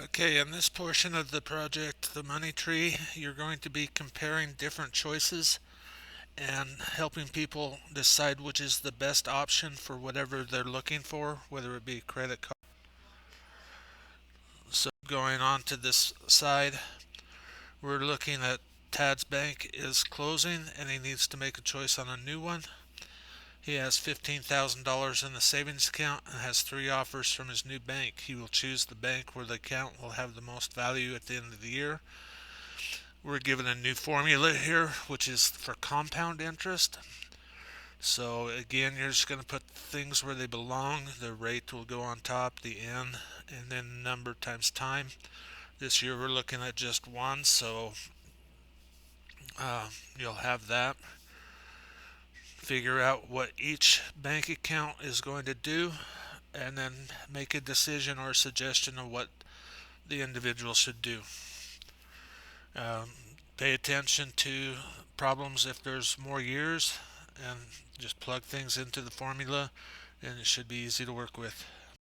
Okay, in this portion of the project, the money tree, you're going to be comparing different choices and helping people decide which is the best option for whatever they're looking for, whether it be credit card. So going on to this side, we're looking at Tad's bank is closing and he needs to make a choice on a new one. He has $15,000 in the savings account and has three offers from his new bank. He will choose the bank where the account will have the most value at the end of the year. We're given a new formula here, which is for compound interest. So again, you're just going to put things where they belong. The rate will go on top, the n, and then number times time. This year we're looking at just one, so you'll have that. Figure out what each bank account is going to do, and then make a decision or a suggestion of what the individual should do. Um, Pay attention to problems if there's more years, and just plug things into the formula, and it should be easy to work with.